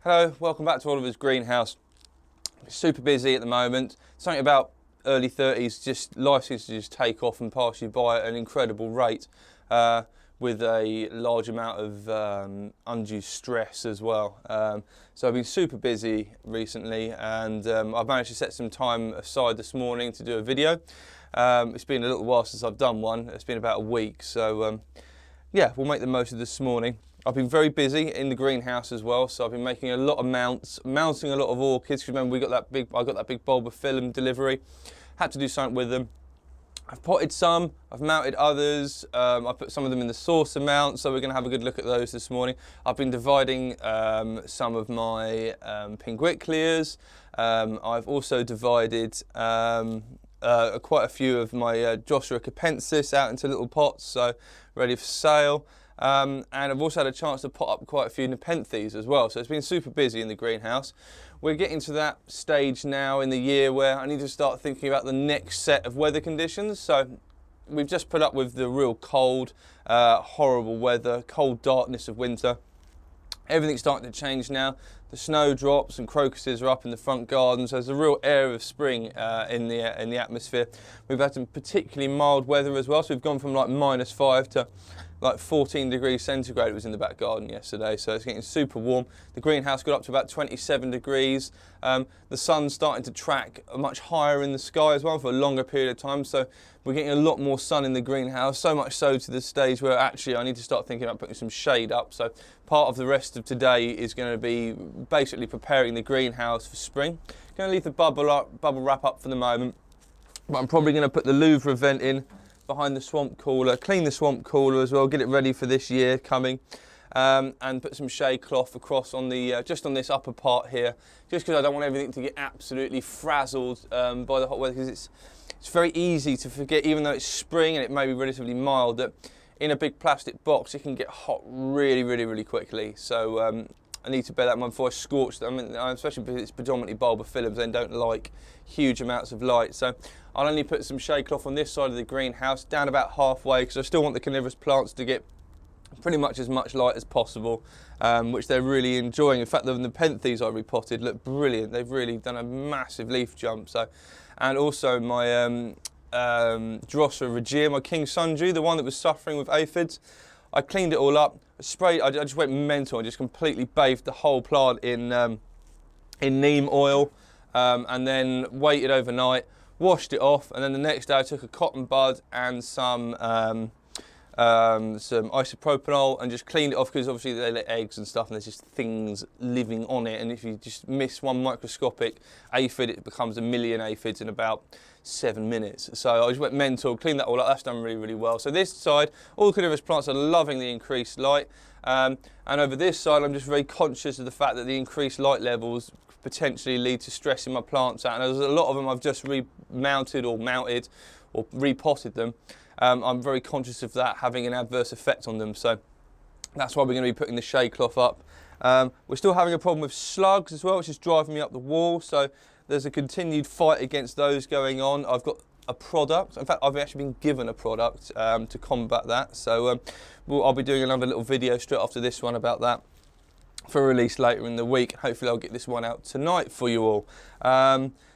Hello, welcome back to Oliver's greenhouse. Super busy at the moment. Something about early 30s, just life seems to just take off and pass you by at an incredible rate, with a large amount of undue stress as well. So I've been super busy recently, and I've managed to set some time aside this morning to do a video. It's been a little while since I've done one. It's been about a week, so yeah, we'll make the most of this morning. I've been very busy in the greenhouse as well, so I've been making a lot of mounting a lot of orchids. Remember, I got that big bulb of film delivery. Had to do something with them. I've potted some, I've mounted others. I put some of them in the saucer mount, so we're going to have a good look at those this morning. I've been dividing some of my pinguiclias. I've also divided quite a few of my Joshua capensis out into little pots, so ready for sale. And I've also had a chance to pot up quite a few Nepenthes as well, so it's been super busy in the greenhouse. We're getting to that stage now in the year where I need to start thinking about the next set of weather conditions. So we've just put up with the real cold, horrible weather, cold darkness of winter. Everything's starting to change now. The snowdrops and crocuses are up in the front gardens. There's a real air of spring in the atmosphere. We've had some particularly mild weather as well, so we've gone from like -5 to like 14 degrees centigrade. It was in the back garden yesterday, so it's getting super warm. The greenhouse got up to about 27 degrees. The sun's starting to track much higher in the sky as well for a longer period of time, so we're getting a lot more sun in the greenhouse, so much so to the stage where actually I need to start thinking about putting some shade up. So part of the rest of today is going to be basically preparing the greenhouse for spring. Going to leave the bubble wrap up for the moment, but I'm probably going to put the louvre vent in behind the swamp cooler, clean the swamp cooler as well, get it ready for this year coming, and put some shade cloth across on the just on this upper part here, just because I don't want everything to get absolutely frazzled by the hot weather, because it's very easy to forget, even though it's spring and it may be relatively mild, that in a big plastic box it can get hot really quickly. So I need to bear that in mind before I scorch them. I mean, especially because it's predominantly bulbophyllums, they don't like huge amounts of light. So I'll only put some shade cloth on this side of the greenhouse, down about halfway, because I still want the carnivorous plants to get pretty much as much light as possible, which they're really enjoying. In fact, the Nepenthes I repotted look brilliant. They've really done a massive leaf jump. So, and also my Drossa regia, my king sundry, the one that was suffering with aphids, I cleaned it all up, sprayed. I just went mental and just completely bathed the whole plant in neem oil, and then waited overnight, washed it off, and then the next day I took a cotton bud and some isopropanol and just cleaned it off, because obviously they lay eggs and stuff and there's just things living on it, and if you just miss one microscopic aphid, it becomes a million aphids in about 7 minutes. So I just went mental, cleaned that all up. That's done really well. So this side, all the carnivorous plants are loving the increased light, and over this side I'm just very conscious of the fact that the increased light levels potentially lead to stressing my plants out, and there's a lot of them I've just mounted or repotted them. I'm very conscious of that having an adverse effect on them, so that's why we're going to be putting the shade cloth up. We're still having a problem with slugs as well, which is driving me up the wall, so there's a continued fight against those going on. I've got a product, in fact I've actually been given a product to combat that, so I'll be doing another little video straight after this one about that for release later in the week. Hopefully I'll get this one out tonight for you all.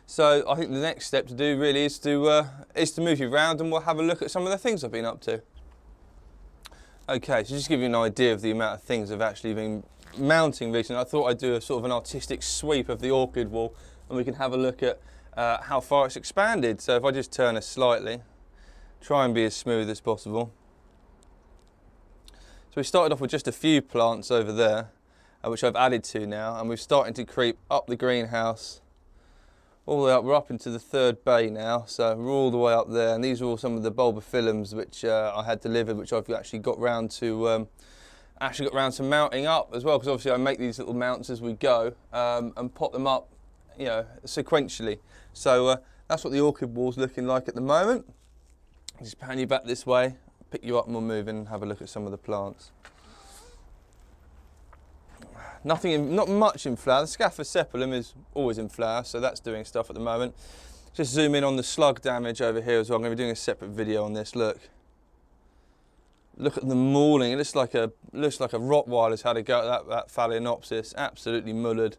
So I think the next step to do really is to move you around, and we'll have a look at some of the things I've been up to. Okay, so just to give you an idea of the amount of things I've actually been mounting recently, I thought I'd do a sort of an artistic sweep of the orchid wall, and we can have a look at how far it's expanded. So if I just turn it slightly, try and be as smooth as possible. So we started off with just a few plants over there, which I've added to now, and we're starting to creep up the greenhouse all the way up. We're up into the third bay now, so we're all the way up there, and these are all some of the bulbophyllums which I had delivered, which I've actually got round to mounting up as well, because obviously I make these little mounts as we go, and pot them up, you know, sequentially. So that's what the orchid wall's looking like at the moment. Just pan you back this way, pick you up, and we'll move in and have a look at some of the plants. Not much in flower. The Scaphocephalum is always in flower, so that's doing stuff at the moment. Just zoom in on the slug damage over here as well. I'm going to be doing a separate video on this. Look, Look at the mauling. It looks like a Rottweiler's had a go at that Phalaenopsis. Absolutely mullered.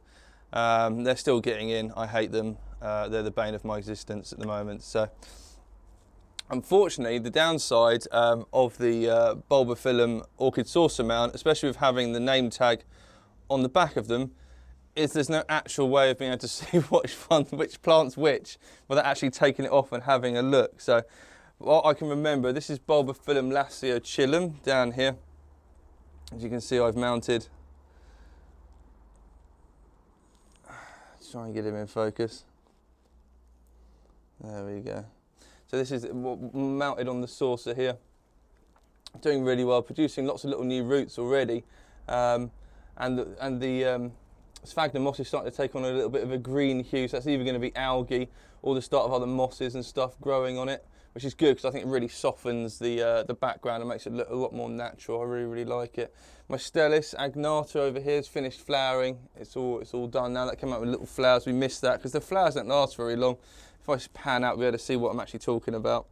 They're still getting in. I hate them. They're the bane of my existence at the moment. So, unfortunately, the downside of the bulbophyllum orchid saucer mount, especially with having the name tag on the back of them, is there's no actual way of being able to see which plant's which without actually taking it off and having a look. So, what I can remember, this is bulbophyllum laceo-chillum down here. As you can see, I've mounted. Try and get him in focus. There we go. So this is mounted on the saucer here. Doing really well, producing lots of little new roots already. And the sphagnum moss is starting to take on a little bit of a green hue. So that's either going to be algae or the start of other mosses and stuff growing on it, which is good because I think it really softens the background and makes it look a lot more natural. I really like it. My Stelis agnata over here is finished flowering. It's all done now. That came out with little flowers. We missed that because the flowers don't last very long. If I just pan out, we'll be able to see what I'm actually talking about.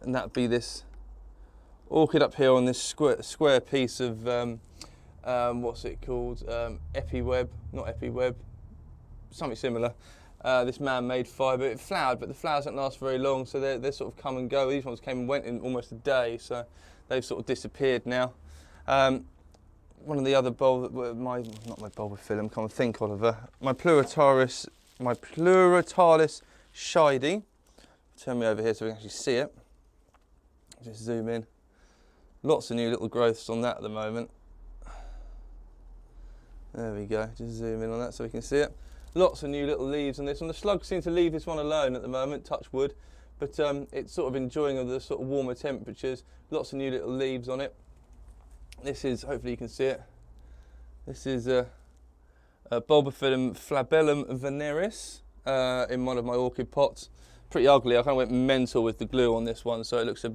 And that'd be this orchid up here on this square piece of what's it called? Epiweb, not epiweb, something similar. This man-made fibre. It flowered, but the flowers don't last very long, so they're sort of come and go. These ones came and went in almost a day, so they've sort of disappeared now. One of the other not my bulbophyllum, can't think, Oliver. My Pleuritalis shidi. Turn me over here so we can actually see it. Just zoom in. Lots of new little growths on that at the moment. There we go. Just zoom in on that so we can see it. Lots of new little leaves on this one. The slugs seem to leave this one alone at the moment, touch wood, but it's sort of enjoying the sort of warmer temperatures. Lots of new little leaves on it. This is, hopefully you can see it, this is a bulbophyllum flabellum veneris in one of my orchid pots. Pretty ugly. I kind of went mental with the glue on this one, so it looks a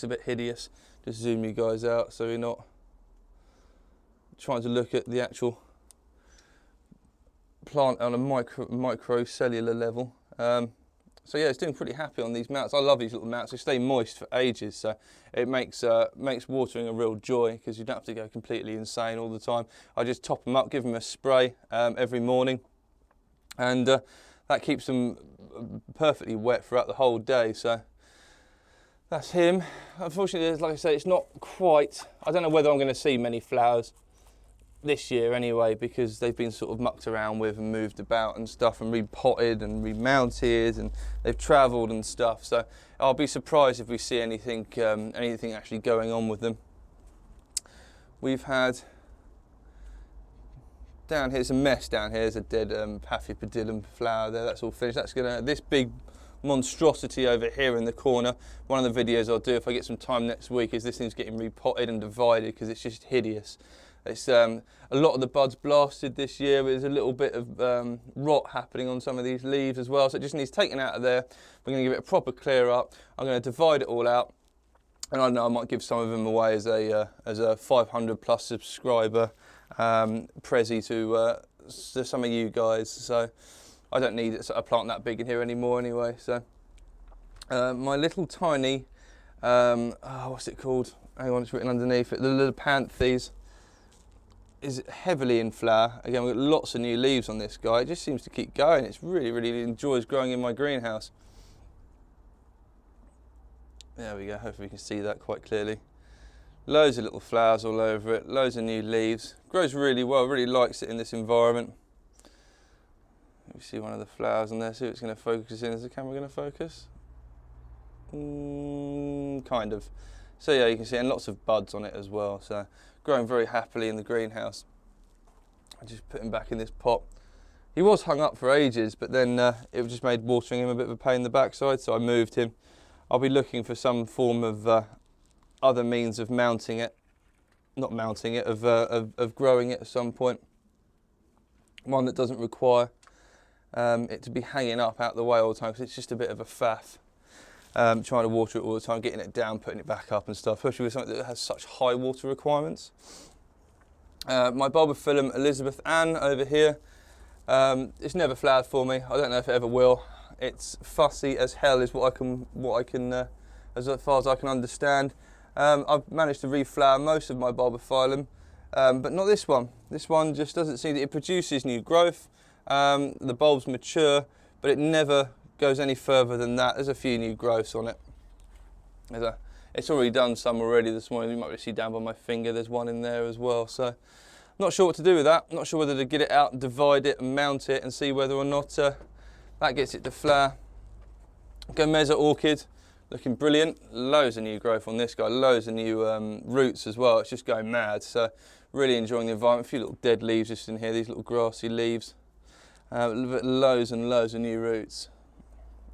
bit hideous. Just zoom you guys out so we're not trying to look at the actual plant on a microcellular level. So yeah, it's doing pretty happy on these mounts. I love these little mounts. They stay moist for ages, so it makes watering a real joy because you don't have to go completely insane all the time. I just top them up, give them a spray every morning, and that keeps them perfectly wet throughout the whole day. So that's him. Unfortunately, like I say, it's not quite. I don't know whether I'm going to see many flowers this year anyway, because they've been sort of mucked around with and moved about and stuff and repotted and remounted, and they've travelled and stuff. So I'll be surprised if we see anything actually going on with them. We've had down here's a mess down here. There's a dead Paphiopedilum flower there. That's all finished. That's gonna this big monstrosity over here in the corner. One of the videos I'll do if I get some time next week is this thing's getting repotted and divided because it's just hideous. It's a lot of the buds blasted this year. There's a little bit of rot happening on some of these leaves as well, so it just needs taken out of there. We're going to give it a proper clear up. I'm going to divide it all out, and I don't know, I might give some of them away as a 500 plus subscriber prezi to some of you guys. So I don't need a plant that big in here anymore anyway. So my little tiny what's it called? Hang on, it's written underneath it. The little Nepenthes is heavily in flower. Again, we've got lots of new leaves on this guy. It just seems to keep going. It's really enjoys growing in my greenhouse. There we go. Hopefully you can see that quite clearly. Loads of little flowers all over it. Loads of new leaves. Grows really well. Really likes it in this environment. Let me see one of the flowers on there. See if it's going to focus in. Is the camera going to focus? Kind of. So yeah, you can see, and lots of buds on it as well. So growing very happily in the greenhouse. I just put him back in this pot. He was hung up for ages, but then it just made watering him a bit of a pain in the backside, so I moved him. I'll be looking for some form of other means of mounting it, not mounting it, of growing it at some point. One that doesn't require it to be hanging up out the way all the time, because it's just a bit of a faff. Trying to water it all the time, getting it down, putting it back up and stuff, especially with something that has such high water requirements. My bulbophyllum Elizabeth Ann over here, it's never flowered for me. I don't know if it ever will. It's fussy as hell is what I can as far as I can understand. I've managed to reflower most of my bulbophyllum, but not this one. This one just doesn't seem that it produces new growth. The bulbs mature, but it never goes any further than that. There's a few new growths on it. It's already done some already this morning. You might really see down by my finger, there's one in there as well. So not sure what to do with that. Not sure whether to get it out and divide it and mount it and see whether or not that gets it to flower. Gomez Orchid, looking brilliant. Loads of new growth on this guy, loads of new roots as well. It's just going mad. So really enjoying the environment. A few little dead leaves just in here, these little grassy leaves. Loads and loads of new roots.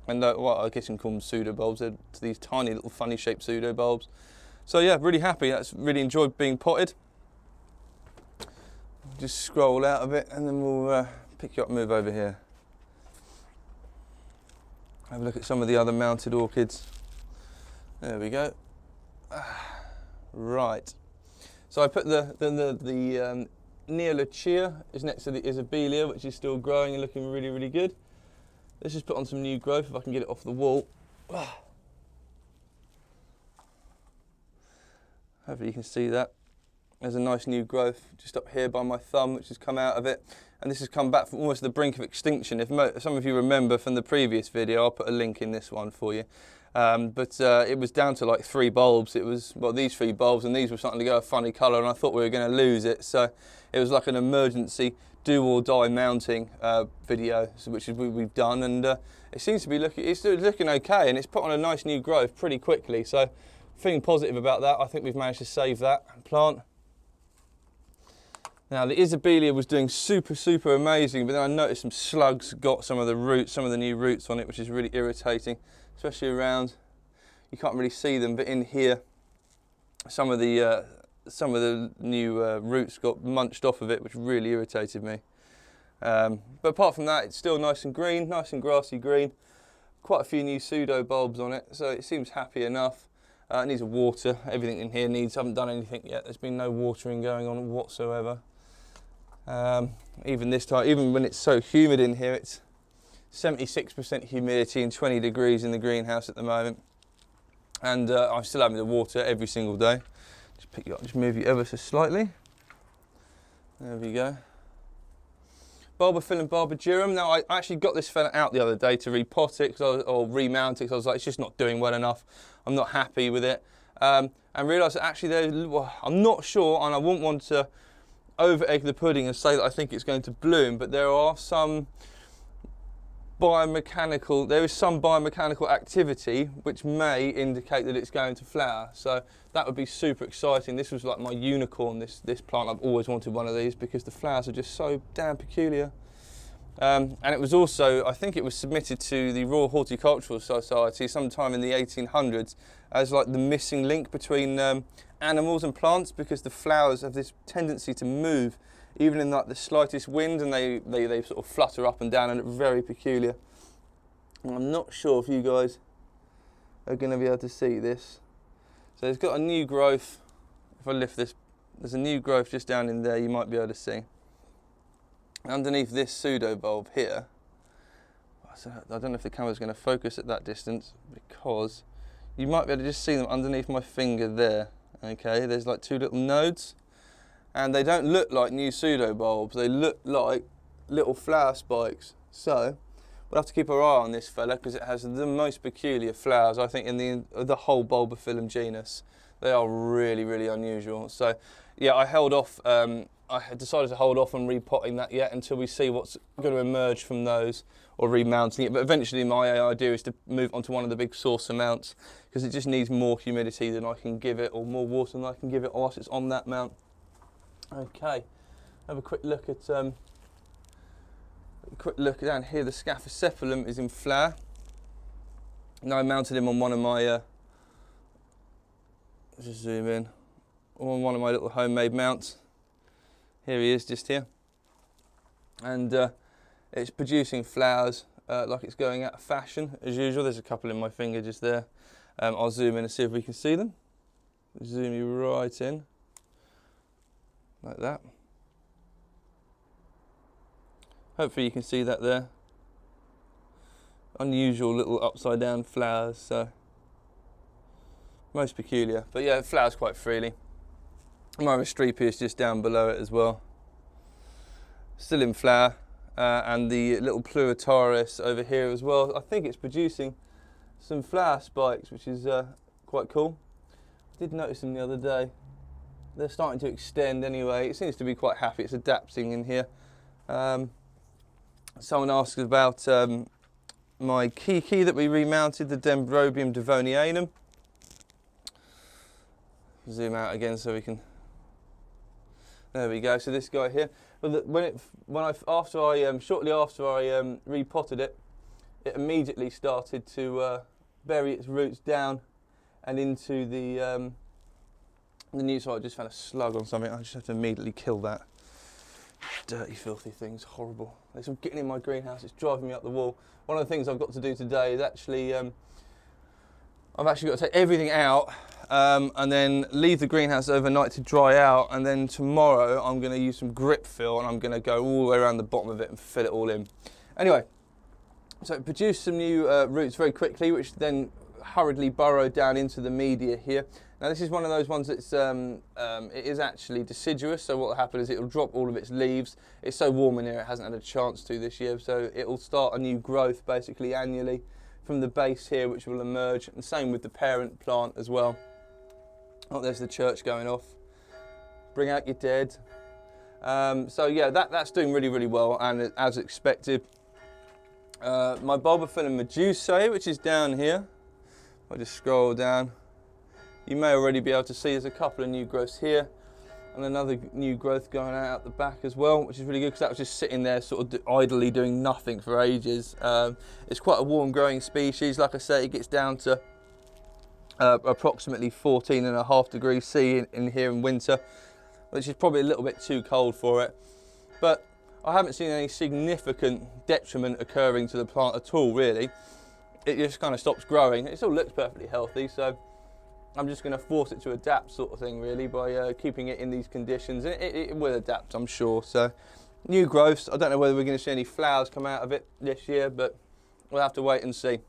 And well, I guess you can call them pseudo bulbs. They're these tiny little funny shaped pseudo bulbs. So yeah, really happy. That's really enjoyed being potted. Just scroll out of it and then we'll pick you up and move over here. Have a look at some of the other mounted orchids. There we go. Right. So I put the Neolucia is next to the Isabelia, which is still growing and looking really, really good. Let's just put on some new growth if I can get it off the wall. Hopefully you can see that. There's a nice new growth just up here by my thumb, which has come out of it. And this has come back from almost the brink of extinction. If some of you remember from the previous video, I'll put a link in this one for you. It was down to like 3 bulbs. It was, well, these 3 bulbs, and these were starting to go a funny colour, and I thought we were going to lose it. So it was like an emergency do or die mounting video, which we've done, and it seems to be looking okay, and it's put on a nice new growth pretty quickly. So feeling positive about that. I think we've managed to save that plant. Now the Isabelia was doing super amazing, but then I noticed some slugs got some of the roots, some of the new roots on it, which is really irritating, especially around. You can't really see them, but in here, some of the new roots got munched off of it, which really irritated me. But apart from that, it's still nice and green, nice and grassy green. Quite a few new pseudo bulbs on it, so it seems happy enough. It needs a water. Everything in here needs. Haven't done anything yet. There's been no watering going on whatsoever. Even this time, even when it's so humid in here, it's 76% humidity and 20 degrees in the greenhouse at the moment. And I'm still having to water every single day. Just pick you up, just move you ever so slightly. There we go. Bulbophyllum barbadurum. Now I actually got this fella out the other day to repot it or remount it, because I was like, it's just not doing well enough. I'm not happy with it. And realised that actually I'm not sure, and I wouldn't want to over egg the pudding and say that I think it's going to bloom, but there is some biomechanical activity which may indicate that it's going to flower. So that would be super exciting. This was like my unicorn, this plant. I've always wanted one of these because the flowers are just so damn peculiar. And it was also, I think it was submitted to the Royal Horticultural Society sometime in the 1800s as like the missing link between animals and plants, because the flowers have this tendency to move even in like the slightest wind, and they sort of flutter up and down and look very peculiar. And I'm not sure if you guys are going to be able to see this. So it's got a new growth. If I lift this, there's a new growth just down in there, you might be able to see. Underneath this pseudo bulb here, I don't know if the camera's going to focus at that distance, because you might be able to just see them underneath my finger there. Okay, there's like 2 little nodes, and they don't look like new pseudo bulbs, they look like little flower spikes. So we'll have to keep our eye on this fella, because it has the most peculiar flowers, I think, in the whole bulbophyllum genus. They are really unusual. So yeah, I held off. I had decided to hold off on repotting that yet until we see what's going to emerge from those, or remounting it. But eventually my idea is to move onto one of the big saucer mounts, because it just needs more humidity than I can give it, or more water than I can give it whilst it's on that mount. Okay, have a quick look at down here. The Scaphocephalum is in flower. Now I mounted him on one of my just zoom in, on one of my little homemade mounts. Here he is, just here, and it's producing flowers like it's going out of fashion as usual. There's a couple in my finger just there. I'll zoom in and see if we can see them. Zoom you right in, like that. Hopefully you can see that there. Unusual little upside down flowers. So Most peculiar, but yeah, it flowers quite freely. Streepy is just down below it as well. Still in flower, and the little Pluritaris over here as well. I think it's producing some flower spikes, which is quite cool. I did notice them the other day. They're starting to extend anyway. It seems to be quite happy. It's adapting in here. Someone asked about my kiki that we remounted, the Dendrobium devonianum. Zoom out again so we can. There we go. So this guy here. But shortly after I repotted it, it immediately started to bury its roots down and into the new soil. I just found a slug on something. I just have to immediately kill that. Dirty, filthy things, horrible. It's all getting in my greenhouse. It's driving me up the wall. One of the things I've got to do today is actually, I've actually got to take everything out and then leave the greenhouse overnight to dry out. And then tomorrow I'm going to use some grip fill and I'm going to go all the way around the bottom of it and fill it all in. Anyway, so it produced some new roots very quickly, which then hurriedly burrowed down into the media here. Now this is one of those ones that's, it is actually deciduous, so what will happen is it will drop all of its leaves. It's so warm in here it hasn't had a chance to this year, so it will start a new growth basically annually from the base here, which will emerge, and same with the parent plant as well. Oh, there's the church going off. Bring out your dead. So yeah, that's doing really, really well, and as expected. My Bulbophyllum Medusae, which is down here, I'll just scroll down. You may already be able to see there's a couple of new growths here and another new growth going out the back as well, which is really good because that was just sitting there sort of idly doing nothing for ages. It's quite a warm growing species. Like I say, it gets down to approximately 14.5 degrees C in here in winter, which is probably a little bit too cold for it. But I haven't seen any significant detriment occurring to the plant at all, really. It just kind of stops growing. It still looks perfectly healthy, so I'm just going to force it to adapt, sort of thing, really, by keeping it in these conditions. And it will adapt, I'm sure. So, new growths. I don't know whether we're going to see any flowers come out of it this year, but we'll have to wait and see.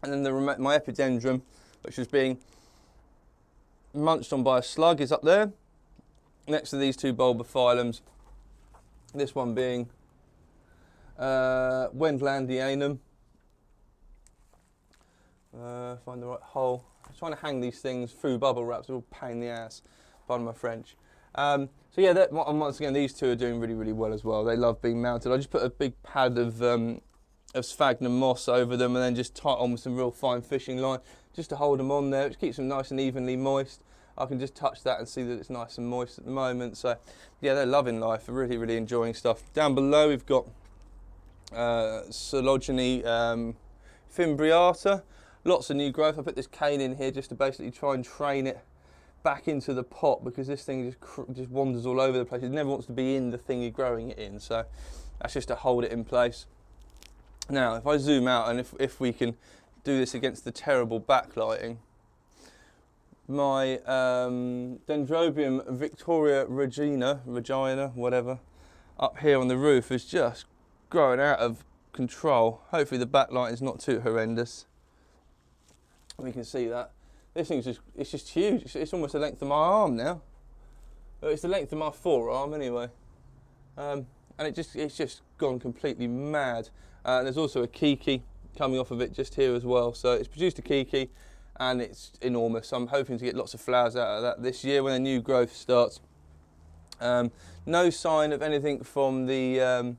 And then my epidendrum, which was being munched on by a slug, is up there, next to these two bulbophyllums. This one being Wendlandianum. Find the right hole. I'm trying to hang these things through bubble wraps. They're all a pain in the ass, pardon my French. So yeah, once again, these two are doing really, really well as well. They love being mounted. I just put a big pad of sphagnum moss over them and then just tie it on with some real fine fishing line just to hold them on there, which keeps them nice and evenly moist. I can just touch that and see that it's nice and moist at the moment. So yeah, they're loving life. They're really, really enjoying stuff. Down below we've got Coleogene fimbriata. Lots of new growth. I put this cane in here just to basically try and train it back into the pot, because this thing just wanders all over the place. It never wants to be in the thing you're growing it in. So that's just to hold it in place. Now, if I zoom out and if we can do this against the terrible backlighting, my Dendrobium Victoria Regina, whatever, up here on the roof is just growing out of control. Hopefully the backlight is not too horrendous. We can see that. This thing's it's just huge. It's almost the length of my arm now. It's the length of my forearm anyway. And it's just gone completely mad. There's also a kiki coming off of it just here as well. So it's produced a kiki and it's enormous. I'm hoping to get lots of flowers out of that this year when a new growth starts. No sign of anything from the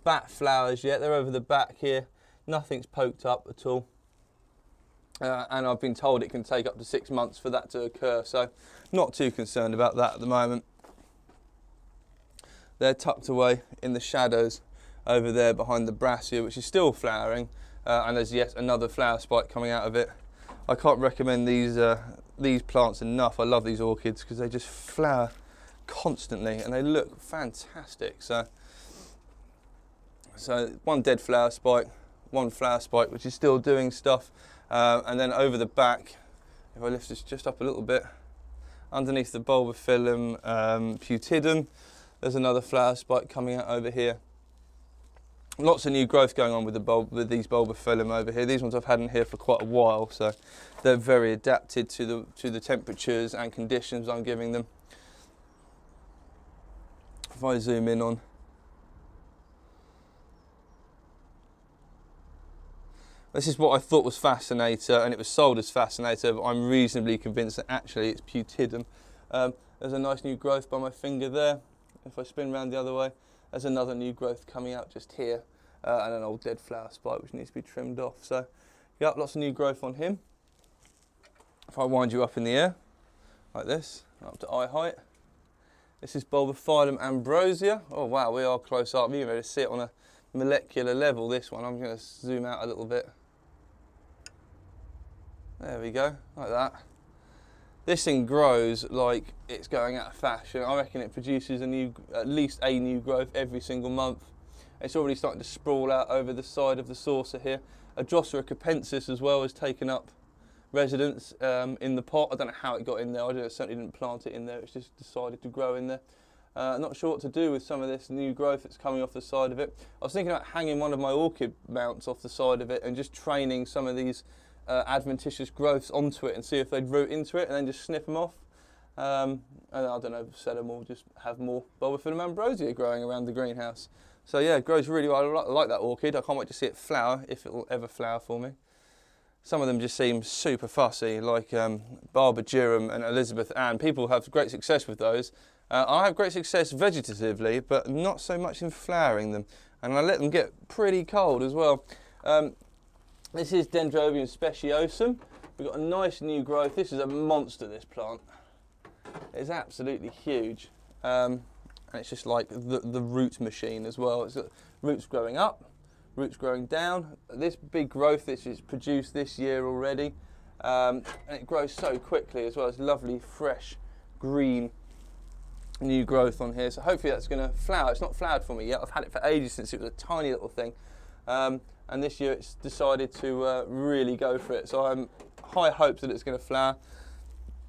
bat flowers yet. They're over the back here. Nothing's poked up at all. And I've been told it can take up to 6 months for that to occur, so not too concerned about that at the moment. They're tucked away in the shadows over there behind the Ambrosia, which is still flowering, and there's yet another flower spike coming out of it. I can't recommend these plants enough. I love these orchids because they just flower constantly and they look fantastic. So one dead flower spike, one flower spike which is still doing stuff. And then over the back, if I lift this just up a little bit, underneath the Bulbophyllum putidum, there's another flower spike coming out over here. Lots of new growth going on with these bulbophyllum over here. These ones I've had in here for quite a while, so they're very adapted to the temperatures and conditions I'm giving them. If I zoom in on, this is what I thought was Fascinator, and it was sold as Fascinator, but I'm reasonably convinced that actually it's Putidum. There's a nice new growth by my finger there. If I spin around the other way, there's another new growth coming out just here, and an old dead flower spike which needs to be trimmed off. So, yeah, lots of new growth on him. If I wind you up in the air, like this, up to eye height. This is bulbophyllum Ambrosia. Oh wow, we are close up. You're able to see it on a molecular level, this one. I'm going to zoom out a little bit. There we go, like that. This thing grows like it's going out of fashion. I reckon it produces at least a new growth every single month. It's already starting to sprawl out over the side of the saucer here. Adrossera capensis as well has taken up residence in the pot. I don't know how it got in there. I certainly didn't plant it in there. It's just decided to grow in there. Not sure what to do with some of this new growth that's coming off the side of it. I was thinking about hanging one of my orchid mounts off the side of it and just training some of these adventitious growths onto it and see if they'd root into it and then just snip them off. And I don't know, sell them or just have more bulbophyllum Ambrosia growing around the greenhouse. So yeah, it grows really well. I like that orchid. I can't wait to see it flower, if it will ever flower for me. Some of them just seem super fussy, like Barbagirum and Elizabeth Ann. People have great success with those. I have great success vegetatively, but not so much in flowering them. And I let them get pretty cold as well. This is Dendrobium speciosum. We've got a nice new growth. This is a monster, this plant. It's absolutely huge. And it's just like the root machine as well. It's got roots growing up, roots growing down. This big growth this is produced this year already. And it grows so quickly as well. It's lovely, fresh, green new growth on here. So hopefully that's going to flower. It's not flowered for me yet. I've had it for ages since it was a tiny little thing. And this year it's decided to really go for it. So I'm high hopes that it's going to flower.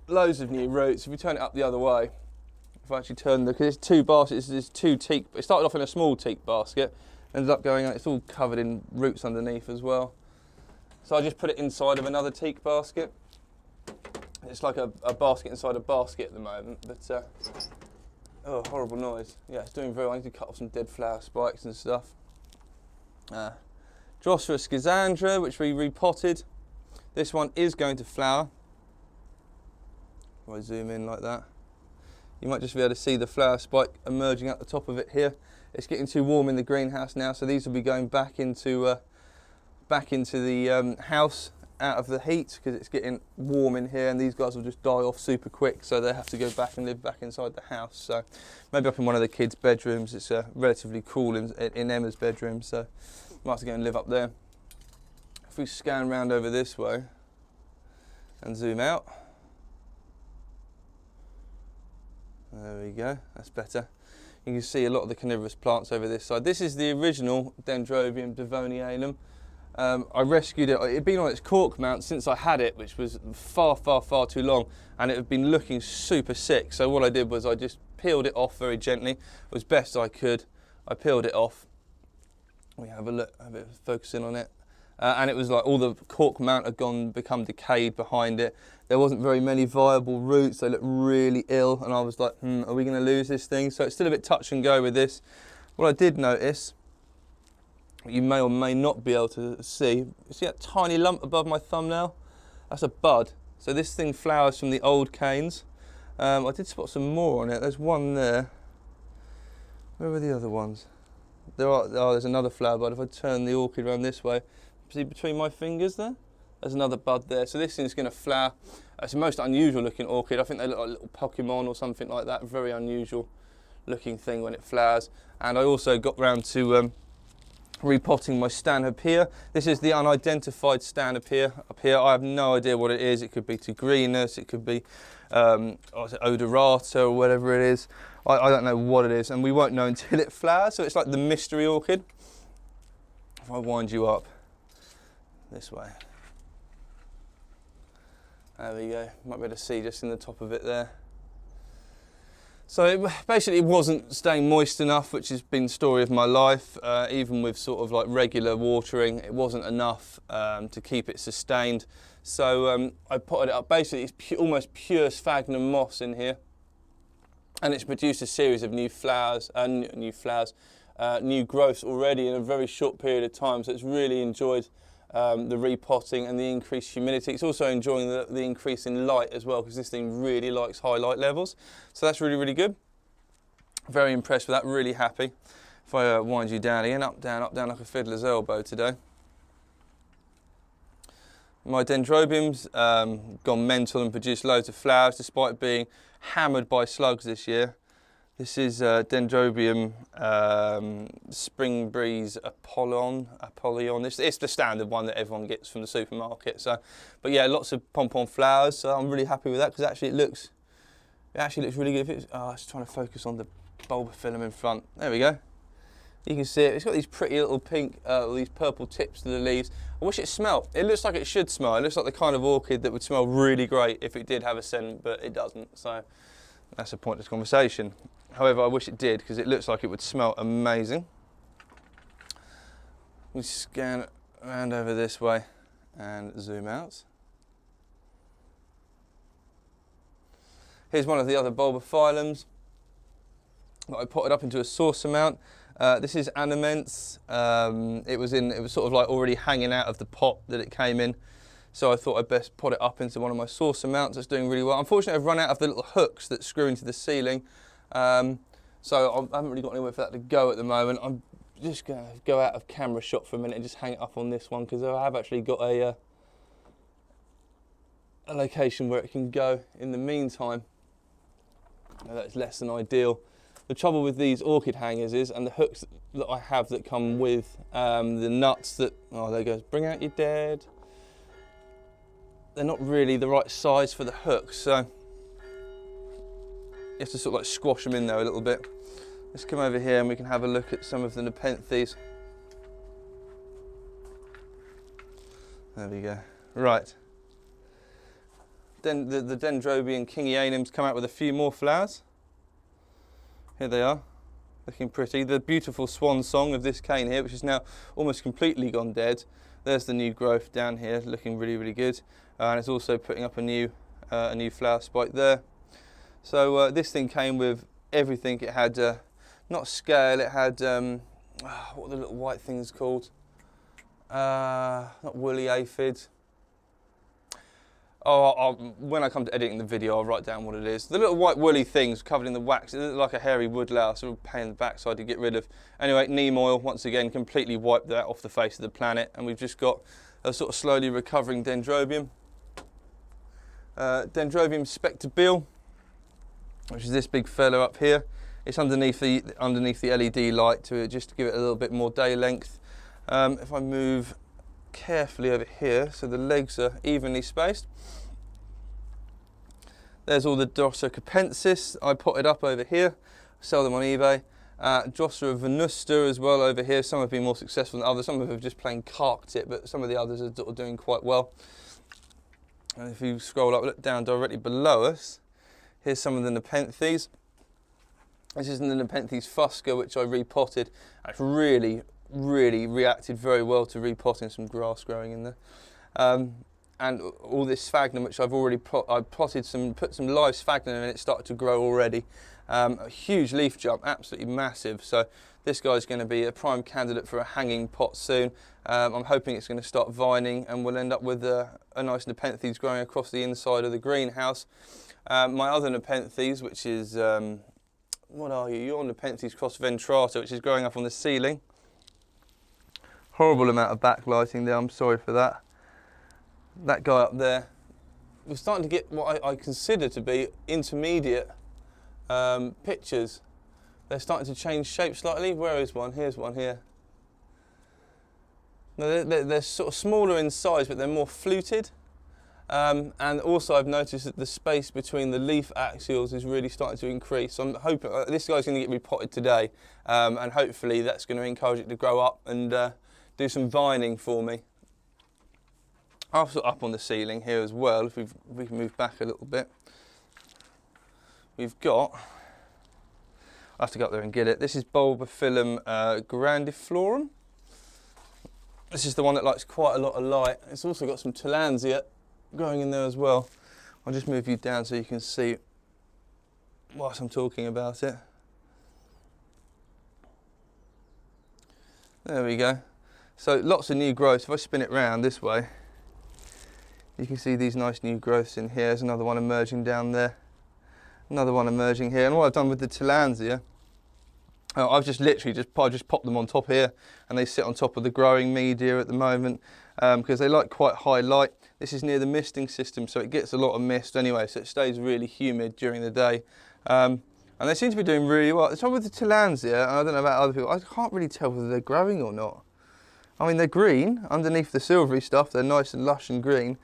Loads of new roots. If we turn it up the other way, if I actually turn because it's two baskets, there's two teak. It started off in a small teak basket, ended up going out. It's all covered in roots underneath as well. So I just put it inside of another teak basket. It's like a basket inside a basket at the moment, but oh, horrible noise. Yeah, it's doing very well. I need to cut off some dead flower spikes and stuff. Drosera schizandra, which we repotted. This one is going to flower. If I zoom in like that, you might just be able to see the flower spike emerging at the top of it here. It's getting too warm in the greenhouse now, so these will be going back into the house out of the heat because it's getting warm in here, and these guys will just die off super quick, so they have to go back and live back inside the house. So maybe up in one of the kids' bedrooms. It's relatively cool in Emma's bedroom, so might have to go and live up there. If we scan round over this way and zoom out, there we go, that's better. You can see a lot of the carnivorous plants over this side. This is the original Dendrobium devonianum. I rescued it. It had been on its cork mount since I had it, which was far too long, and it had been looking super sick. So what I did was I just peeled it off very gently, as best I could. I peeled it off. We have a look, a bit of focusing on it. And it was like all the cork mount had become decayed behind it. There wasn't very many viable roots. They looked really ill, and I was like, are we going to lose this thing? So it's still a bit touch and go with this. What I did notice, you may or may not be able to see, you see that tiny lump above my thumbnail? That's a bud. So this thing flowers from the old canes. I did spot some more on it. There's one there. Where were the other ones? There's another flower bud. If I turn the orchid around this way, see between my fingers there? There's another bud there. So this thing's going to flower. It's the most unusual looking orchid. I think they look like little Pokemon or something like that. Very unusual looking thing when it flowers. And I also got round to repotting my Stanhopeia. This is the unidentified Stanhopeia up here. I have no idea what it is. It could be Tigrinus, it could be odorata or whatever it is. I don't know what it is, and we won't know until it flowers. So it's like the mystery orchid. If I wind you up this way, there we go. Might be able to see just in the top of it there. So basically it wasn't staying moist enough, which has been the story of my life. Even with sort of like regular watering, it wasn't enough to keep it sustained. So I potted it up. Basically it's almost pure sphagnum moss in here. And it's produced a series of new growths already in a very short period of time. So it's really enjoyed the repotting and the increased humidity. It's also enjoying the increase in light as well, because this thing really likes high light levels. So that's really, really good. Very impressed with that, really happy. If I wind you down again, up, down like a fiddler's elbow today. My Dendrobium's gone mental and produced loads of flowers despite being hammered by slugs this year. This is Dendrobium Spring Breeze Apollyon. It's the standard one that everyone gets from the supermarket. So, but yeah, lots of pom-pom flowers. So I'm really happy with that, because actually it looks really good. If it's, I was trying to focus on the bulbophyllum in front. There we go. You can see it. It's got these pretty little pink, these purple tips to the leaves. I wish it smelled. It looks like it should smell. It looks like the kind of orchid that would smell really great if it did have a scent, but it doesn't. So that's a pointless conversation. However, I wish it did, because it looks like it would smell amazing. We scan around over this way and zoom out. Here's one of the other bulbophyllums that I potted up into a saucer mount. This is Animents. It was sort of like already hanging out of the pot that it came in. So I thought I'd best pot it up into one of my saucer mounts. It's doing really well. Unfortunately, I've run out of the little hooks that screw into the ceiling. So I haven't really got anywhere for that to go at the moment. I'm just going to go out of camera shot for a minute and just hang it up on this one, because I have actually got a location where it can go in the meantime. Now, that's less than ideal. The trouble with these orchid hangers is, and the hooks that I have that come with the nuts that, oh, there goes, bring out your dead. They're not really the right size for the hooks, so you have to sort of like squash them in there a little bit. Let's come over here and we can have a look at some of the Nepenthes. There we go. Right. Then the Dendrobium kingianum's come out with a few more flowers. Here they are, looking pretty. The beautiful swan song of this cane here, which is now almost completely gone dead. There's the new growth down here, looking really, really good. And it's also putting up a new flower spike there. So this thing came with everything. It had, not scale, it had, what are the little white things called? Not woolly aphid. Oh, when I come to editing the video, I'll write down what it is. The little white woolly things covered in the wax, it looked like a hairy woodlouse, sort of pain in the backside to get rid of. Anyway, neem oil, once again, completely wiped that off the face of the planet, and we've just got a sort of slowly recovering Dendrobium. Dendrobium spectabile, which is this big fella up here. It's underneath the LED light just to give it a little bit more day length. If I move carefully over here so the legs are evenly spaced. There's all the Drossa capensis I potted up over here, sell them on eBay. Drossa venusta as well over here. Some have been more successful than others. Some have just plain carked it, but some of the others are sort of doing quite well. And if you scroll up, look down directly below us, here's some of the Nepenthes. This is the Nepenthes fusca, which I repotted. It's really reacted very well to repotting, some grass growing in there. And all this sphagnum, which I've already put some live sphagnum in, it started to grow already. A huge leaf jump, absolutely massive. So this guy's going to be a prime candidate for a hanging pot soon. I'm hoping it's going to start vining and we'll end up with a nice Nepenthes growing across the inside of the greenhouse. My other Nepenthes, which is, what are you? Your Nepenthes cross ventrata, which is growing up on the ceiling. Horrible amount of backlighting there, I'm sorry for that. That guy up there, we're starting to get what I consider to be intermediate pictures. They're starting to change shape slightly. Where is one? Here's one here. No, they're sort of smaller in size, but they're more fluted. And also I've noticed that the space between the leaf axials is really starting to increase. So I'm hoping this guy's going to get repotted today, and hopefully that's going to encourage it to grow up and do some vining for me. Also up on the ceiling here as well, if we can move back a little bit, we've got I have to go up there and get it. This is Bulbophyllum grandiflorum. This is the one that likes quite a lot of light. It's also got some tillandsia growing in there as well. I'll just move you down so you can see whilst I'm talking about it. There we go. So lots of new growth. If I spin it round this way, you can see these nice new growths in here. There's another one emerging down there. Another one emerging here. And what I've done with the tillandsia, I've just literally popped them on top here, and they sit on top of the growing media at the moment because they like quite high light. This is near the misting system, so it gets a lot of mist anyway, so it stays really humid during the day. And they seem to be doing really well. The trouble with the tillandsia, and I don't know about other people, I can't really tell whether they're growing or not. I mean, they're green underneath the silvery stuff. They're nice and lush and green,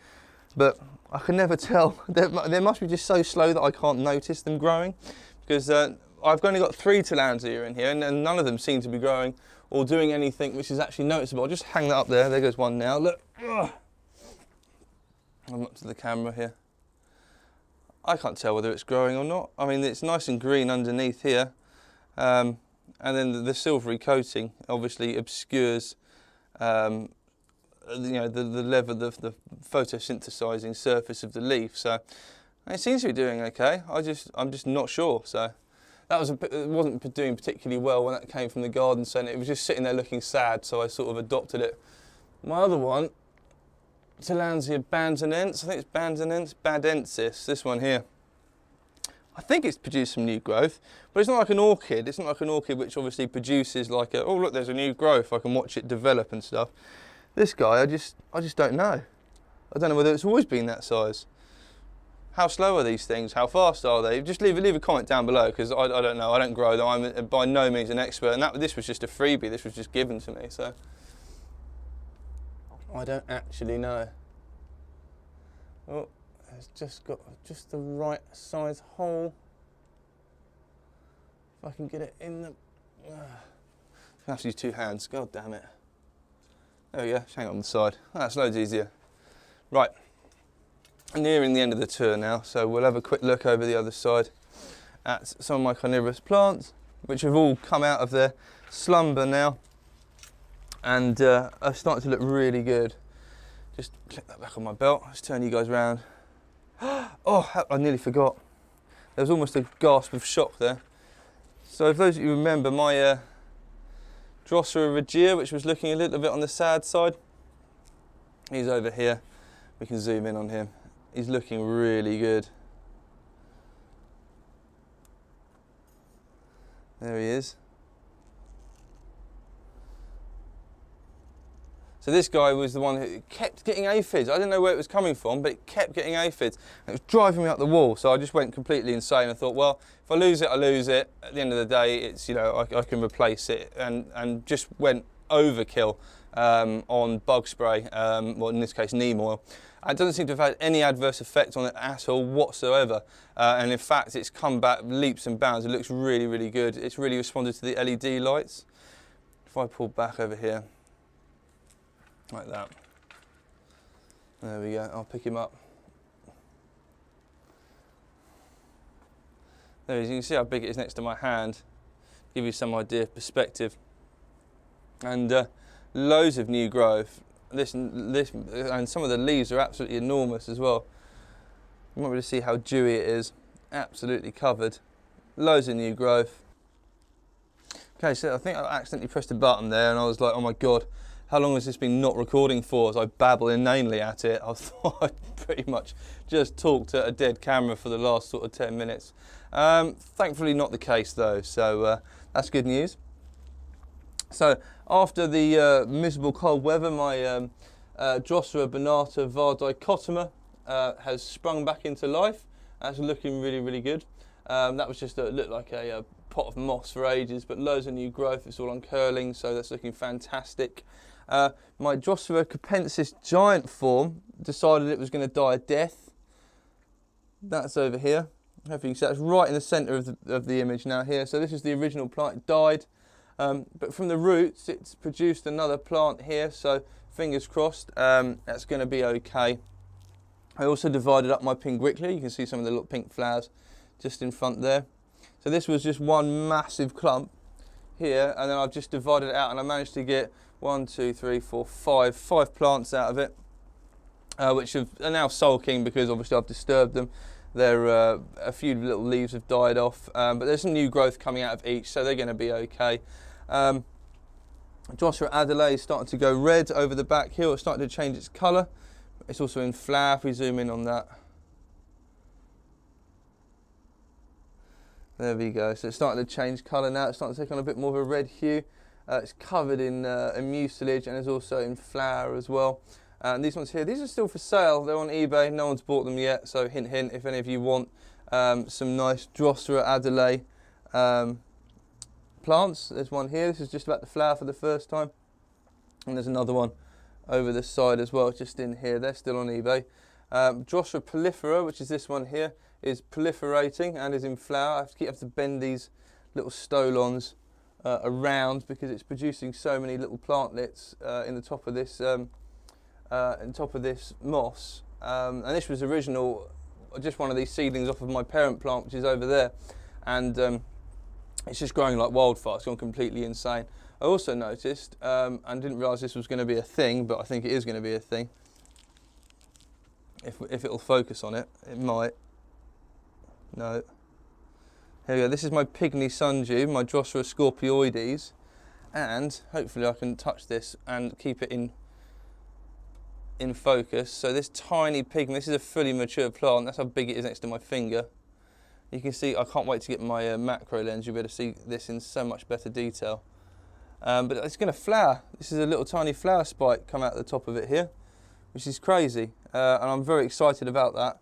but I can never tell. They must be just so slow that I can't notice them growing, because I've only got 3 tillandsia in here, and none of them seem to be growing or doing anything which is actually noticeable. I'll just hang that up there. There goes one now. Look. Ugh. I'm up to the camera here. I can't tell whether it's growing or not. I mean, it's nice and green underneath here, and then the silvery coating obviously obscures you know, the level of the photosynthesizing surface of the leaf. So it seems to be doing okay. I'm just not sure. So that was it wasn't doing particularly well when that came from the garden centre. It was just sitting there looking sad, so I sort of adopted it. My other one, Tillandsia bandanense, I think it's badensis, this one here. I think it's produced some new growth, but it's not like an orchid. It's not like an orchid which obviously produces like a, oh look, there's a new growth, I can watch it develop and stuff. This guy, I just don't know. I don't know whether it's always been that size. How slow are these things? How fast are they? Just leave a comment down below, because I don't know. I don't grow them. I'm by no means an expert, and this was just a freebie. This was just given to me, so I don't actually know. Oh, it's just got just the right size hole. If I can get it in the... I have to use 2 hands. God damn it. There we go. Just hang it on the side. That's loads easier. Right. Nearing the end of the tour now, so we'll have a quick look over the other side at some of my carnivorous plants, which have all come out of their slumber now and are starting to look really good. Just click that back on my belt. Let's turn you guys around. Oh, I nearly forgot. There was almost a gasp of shock there. So if those of you remember my Drosera regia, which was looking a little bit on the sad side, he's over here. We can zoom in on him. He's looking really good. There he is. So this guy was the one who kept getting aphids. I didn't know where it was coming from, but it kept getting aphids. And it was driving me up the wall, so I just went completely insane. I thought, well, if I lose it, I lose it. At the end of the day, it's, you know, I can replace it, and just went overkill on bug spray, well, in this case, neem oil. It doesn't seem to have had any adverse effect on it at all whatsoever. And in fact, it's come back leaps and bounds. It looks really, really good. It's really responded to the LED lights. If I pull back over here, like that. There we go. I'll pick him up. There, as you can see how big it is next to my hand. Give you some idea of perspective. And loads of new growth. This and some of the leaves are absolutely enormous as well. You might be able to see how dewy it is. Absolutely covered. Loads of new growth. Okay, so I think I accidentally pressed a button there, and I was like, oh my god, how long has this been not recording for? As I babble inanely at it, I thought I'd pretty much just talked at a dead camera for the last sort of 10 minutes. Thankfully not the case though, so that's good news. So after the miserable cold weather, my Drosera bonata var dichotoma has sprung back into life. That's looking really, really good. That was just looked like a pot of moss for ages, but loads of new growth. It's all uncurling, so that's looking fantastic. My Drosera capensis giant form decided it was going to die a death. That's over here. Hopefully you can see that's right in the centre of the image now here. So this is the original plant. It died. But from the roots, it's produced another plant here, so fingers crossed that's going to be okay. I also divided up my pink Wickler. You can see some of the little pink flowers just in front there. So this was just one massive clump here, and then I've just divided it out, and I managed to get 1, 2, 3, 4, 5 plants out of it, which are now sulking because obviously I've disturbed them. A few little leaves have died off, but there's some new growth coming out of each, so they're going to be okay. Drosera Adelaide is starting to go red over the back here. It's starting to change its colour. It's also in flower, if we zoom in on that. There we go. So it's starting to change colour now. It's starting to take on a bit more of a red hue. It's covered in mucilage and is also in flower as well. And these ones here, these are still for sale. They're on eBay. No one's bought them yet. So hint, hint, if any of you want some nice Drosera Adelaide plants. There's one here. This is just about to flower for the first time. And there's another one over the side as well, just in here. They're still on eBay. Drosera prolifera, which is this one here, is proliferating and is in flower. I have to bend these little stolons around because it's producing so many little plantlets in the top of this moss. And this was original, just one of these seedlings off of my parent plant, which is over there, and it's just growing like wildfire. It's gone completely insane. I also noticed, and didn't realise this was going to be a thing, but I think it is going to be a thing. If it'll focus on it, it might. No. Here we go. This is my pygmy sundew, my Drosera scorpioides, and hopefully I can touch this and keep it in focus. So this tiny pygmy, this is a fully mature plant. That's how big it is next to my finger. You can see, I can't wait to get my macro lens. You'll be able to see this in so much better detail. But it's going to flower. This is a little tiny flower spike come out the top of it here, which is crazy. And I'm very excited about that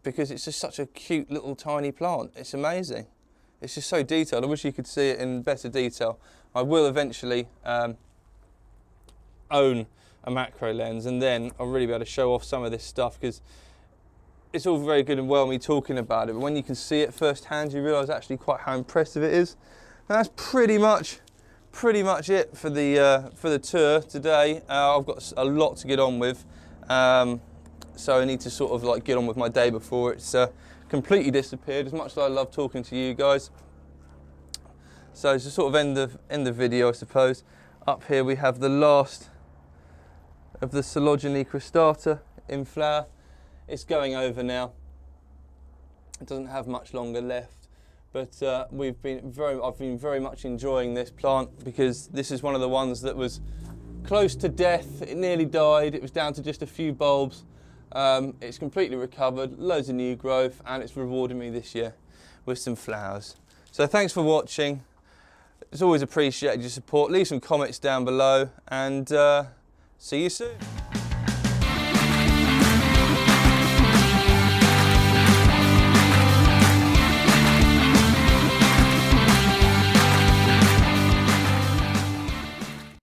because it's just such a cute little tiny plant. It's amazing. It's just so detailed. I wish you could see it in better detail. I will eventually own a macro lens, and then I'll really be able to show off some of this stuff, because it's all very good and well me talking about it, but when you can see it firsthand, you realise actually quite how impressive it is. And that's pretty much it for the tour today. I've got a lot to get on with, so I need to sort of like get on with my day before it's completely disappeared. As much as I love talking to you guys, so to sort of end the video, I suppose. Up here we have the last of the Coelogene cristata in flower. It's going over now. It doesn't have much longer left, but I've been very much enjoying this plant, because this is one of the ones that was close to death. It nearly died. It was down to just a few bulbs. It's completely recovered, loads of new growth, and it's rewarded me this year with some flowers. So thanks for watching. It's always appreciated your support. Leave some comments down below, and see you soon.